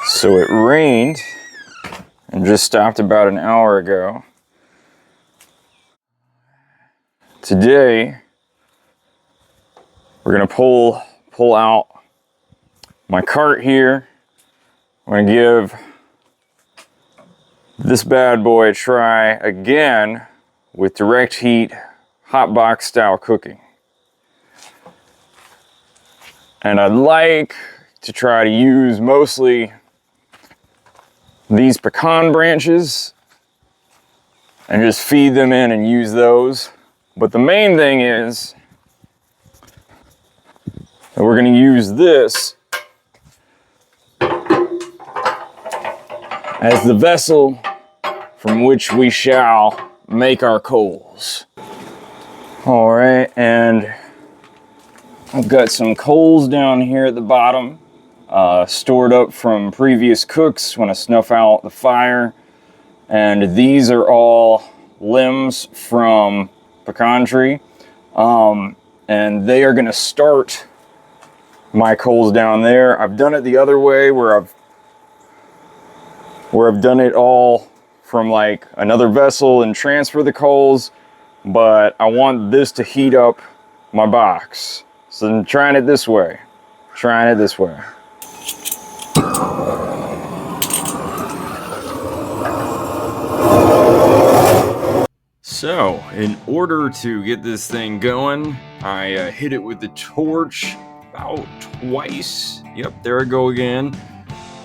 So it rained and just stopped about an hour ago. Today, we're gonna pull out my cart here. I'm gonna give this bad boy a try again with direct heat, Hotbox style cooking. And I'd like to try to use mostly these pecan branches and just feed them in and use those. But the main thing is that we're gonna use this as the vessel from which we shall make our coals. All right, and I've got some coals down here at the bottom, stored up from previous cooks when I snuff out the fire. And these are all limbs from pecan tree. And they are gonna start my coals down there. I've done it the other way where I've done it all from like another vessel and transfer the coals, but I want this to heat up my box. So I'm trying it this way, So, in order to get this thing going, I hit it with the torch about twice. Yep, there I go again.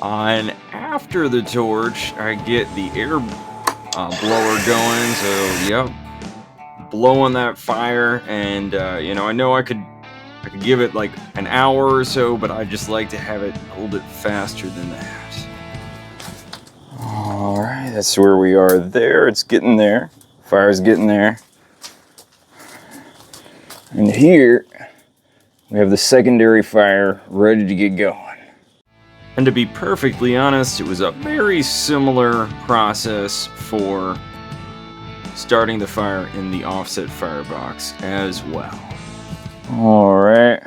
And after the torch, I get the air blower going. So, yep, blowing that fire. And you know, I know I could give it like an hour or so, but I just like to have it a little bit faster than that. All right, that's where we are there. It's getting there. Fire's getting there. And here we have the secondary fire ready to get going. And to be perfectly honest, it was a very similar process for starting the fire in the offset firebox as well. All right,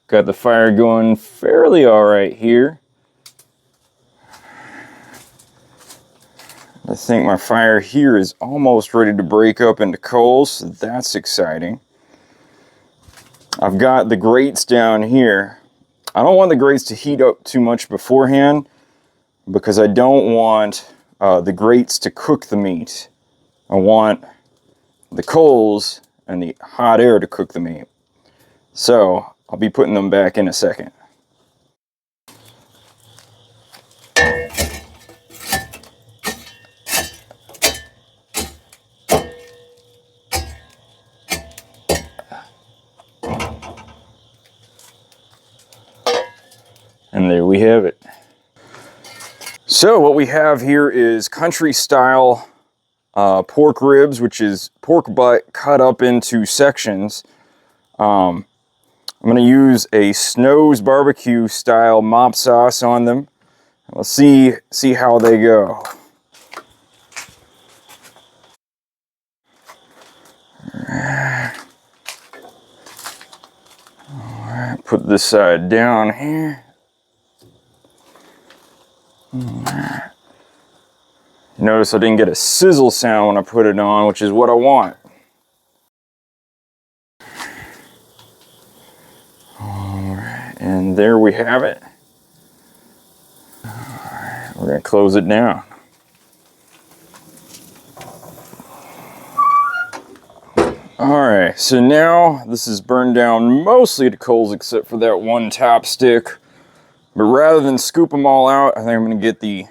got the fire going fairly all right here. I think my fire here is almost ready to break up into coals, so that's exciting. I've got the grates down here. I don't want the grates to heat up too much beforehand because I don't want the grates to cook the meat. I want the coals and the hot air to cook the meat. So I'll be putting them back in a second. And there we have it. So what we have here is country style pork ribs, which is pork butt cut up into sections. I'm going to use a Snow's barbecue style mop sauce on them. We'll see how they go. All right, put this side down here. Notice I didn't get a sizzle sound when I put it on, which is what I want. Alright, and there we have it. Alright, we're going to close it down. Alright, so now this is burned down mostly to coals except for that one top stick. But rather than scoop them all out, I think I'm going to get the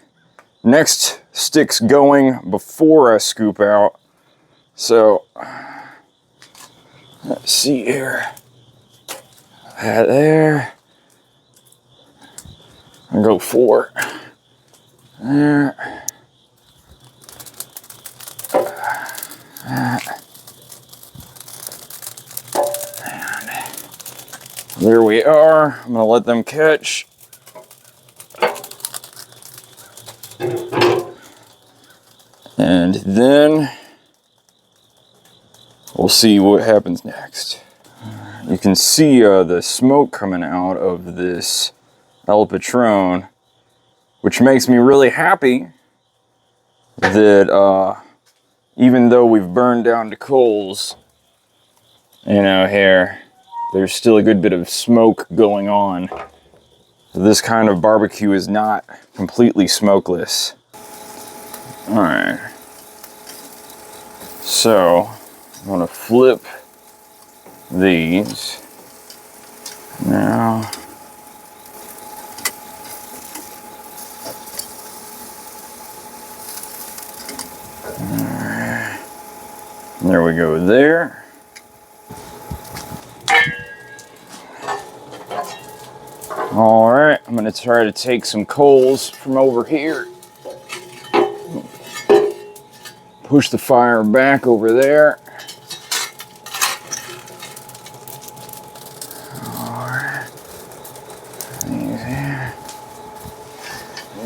next sticks going before I scoop out. So, let's see here. That there. I'll go 4. There. That. And there we are. I'm going to let them catch. And then we'll see what happens next. You can see the smoke coming out of this El Patron. which makes me really happy that even though we've burned down the coals, you know, here, there's still a good bit of smoke going on. This kind of barbecue is not completely smokeless. All right. So, I'm gonna flip these now. Alright. There we go there. Alright, I'm gonna try to take some coals from over here. Push the fire back over there.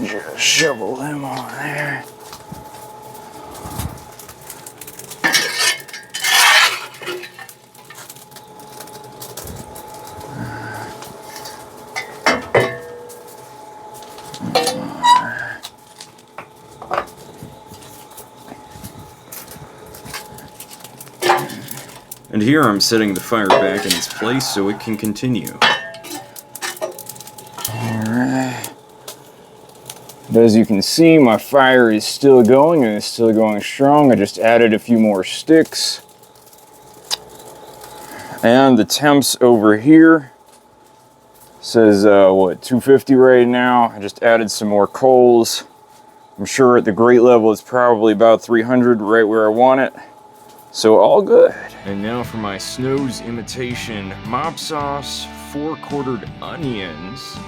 Just shovel them on there. And here I'm setting the fire back in its place so it can continue. Alright. As you can see, my fire is still going, and it's still going strong. I just added a few more sticks. And the temps over here says, what, 250 right now. I just added some more coals. I'm sure at the grate level it's probably about 300, right where I want it. So all good. And now for my Snow's imitation mop sauce, 4-quartered onions.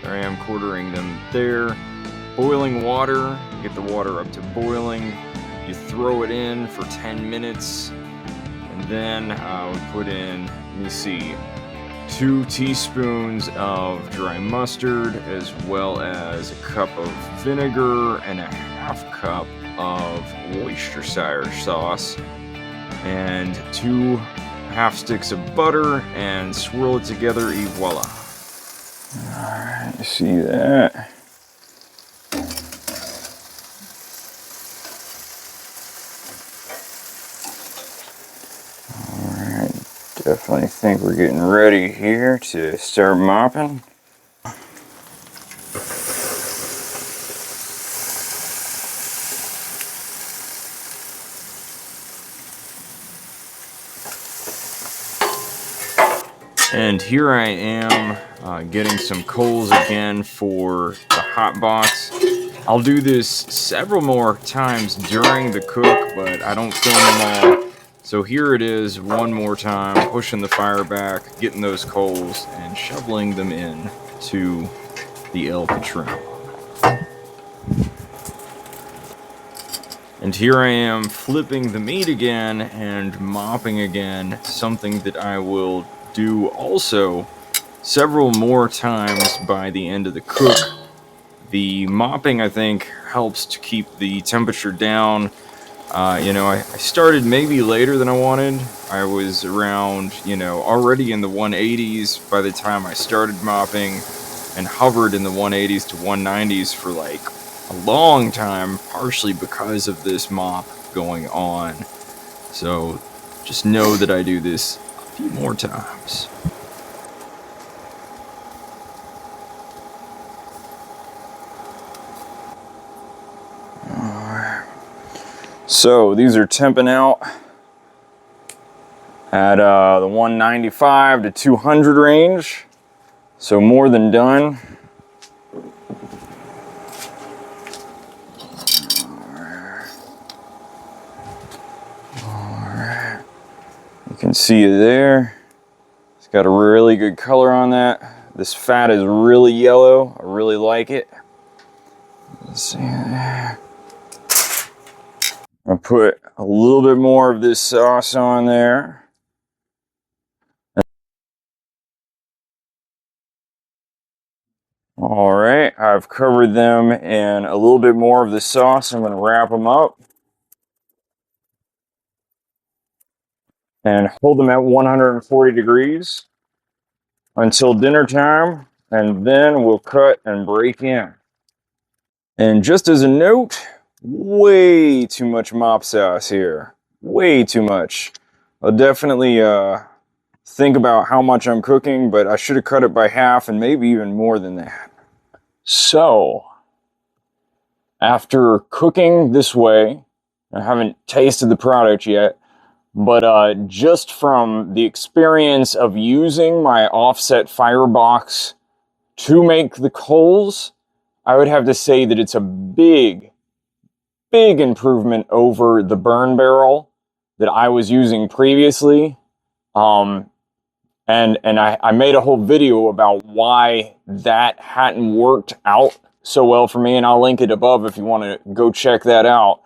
There I am quartering them there. Boiling water, get the water up to boiling. You throw it in for 10 minutes. And then we put in, let me see, 2 teaspoons of dry mustard, as well as a cup of vinegar and a ½ cup of Worcestershire sauce, and 2 half sticks of butter, and swirl it together, et voila. Alright, you see that? Alright, definitely think we're getting ready here to start mopping. And here I am getting some coals again for the Hotbox. I'll do this several more times during the cook, but I don't film them all. So here it is one more time, pushing the fire back, getting those coals, and shoveling them in to the El Patron. And here I am flipping the meat again and mopping again, something that I will do also several more times by the end of the cook. The mopping, I think, helps to keep the temperature down. You know, I started maybe later than I wanted. I was around, you know, already in the 180s by the time I started mopping, and hovered in the 180s to 190s for like a long time, partially because of this mop going on. So just know that I do this a few more times. So these are temping out at the 195 to 200 range, so more than done. Alright. You can see it there. It's got a really good color on that. This fat is really yellow. I really like it. Let's see there. I'll put a little bit more of this sauce on there. All right, I've covered them in a little bit more of the sauce. I'm going to wrap them up and hold them at 140 degrees until dinner time, and then we'll cut and break in. And just as a note, way too much mop sauce here. Way too much. I'll definitely think about how much I'm cooking, but I should have cut it by half and maybe even more than that. So, after cooking this way, I haven't tasted the product yet, but just from the experience of using my offset firebox to make the coals, I would have to say that it's a big improvement over the burn barrel that I was using previously. And I made a whole video about why that hadn't worked out so well for me, and I'll link it above if you want to go check that out.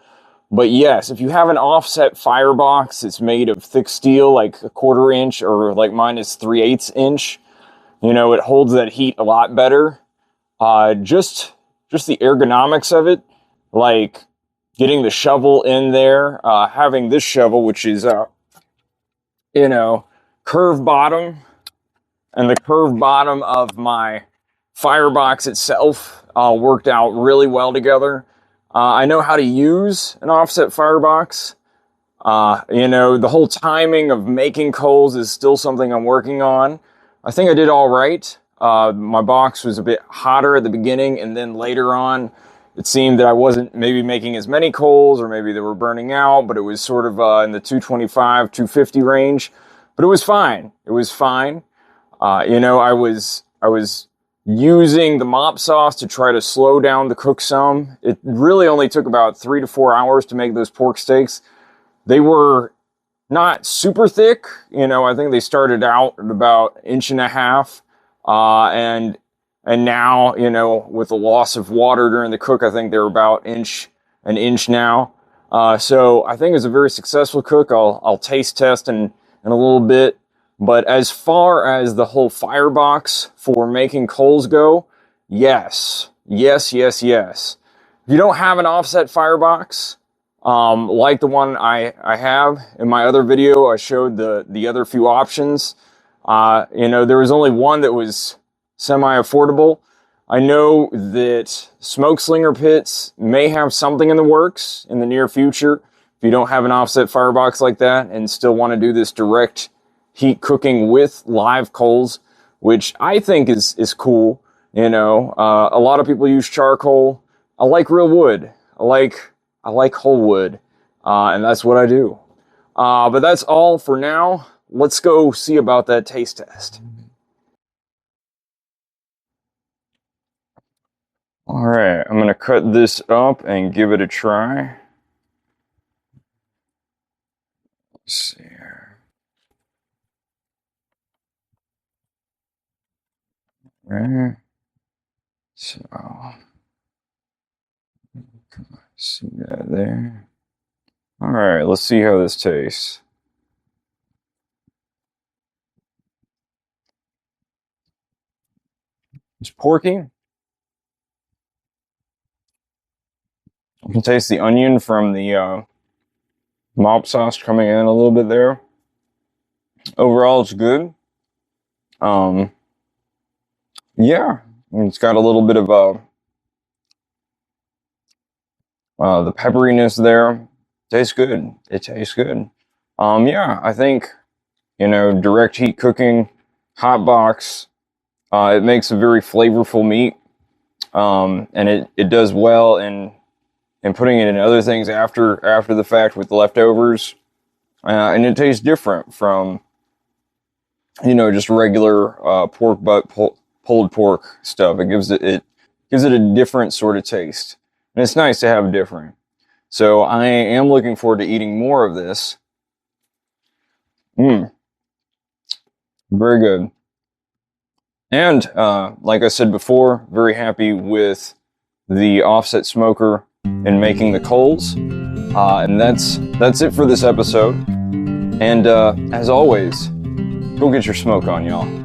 But yes, if you have an offset firebox, it's made of thick steel, like a 1/4 inch, or like mine is 3/8 inch. You know, it holds that heat a lot better. Just the ergonomics of it, like getting the shovel in there, having this shovel, which is, you know, curved bottom, and the curved bottom of my firebox itself worked out really well together. I know how to use an offset firebox. You know, the whole timing of making coals is still something I'm working on. I think I did all right. My box was a bit hotter at the beginning, and then later on, it seemed that I wasn't maybe making as many coals, or maybe they were burning out, but it was sort of in the 225, 250 range. But it was fine. It was fine. You know, I was using the mop sauce to try to slow down the cook some. It really only took about 3 to 4 hours to make those pork steaks. They were not super thick. You know, I think they started out at about 1.5 inches. And now, you know, with the loss of water during the cook, I think they're about an inch now. So I think it's a very successful cook. I'll taste test in a little bit. But as far as the whole firebox for making coals go, yes. If you don't have an offset firebox, like the one I have in my other video, I showed the other few options. You know, there was only one that was semi-affordable. I know that smoke slinger pits may have something in the works in the near future. If you don't have an offset firebox like that and still want to do this direct heat cooking with live coals, which I think is cool. You know, a lot of people use charcoal. I like real wood. I like whole wood, and that's what I do. But that's all for now. Let's go see about that taste test. All right, I'm gonna cut this up and give it a try. Let's see here. Right. So, see that there. All right, let's see how this tastes. It's porky. I can taste the onion from the mop sauce coming in a little bit there. Overall, it's good. Yeah, it's got a little bit of the pepperiness there. Tastes good. It tastes good. Yeah, I think, you know, direct heat cooking, Hotbox, it makes a very flavorful meat. And it does well in putting it in other things after the fact with leftovers. And it tastes different from, you know, just regular pork butt pulled pork stuff. It gives it a different sort of taste. And it's nice to have different. So I am looking forward to eating more of this. Very good. And like I said before, very happy with the offset smoker in making the coals. And that's it for this episode. And as always, go get your smoke on, y'all.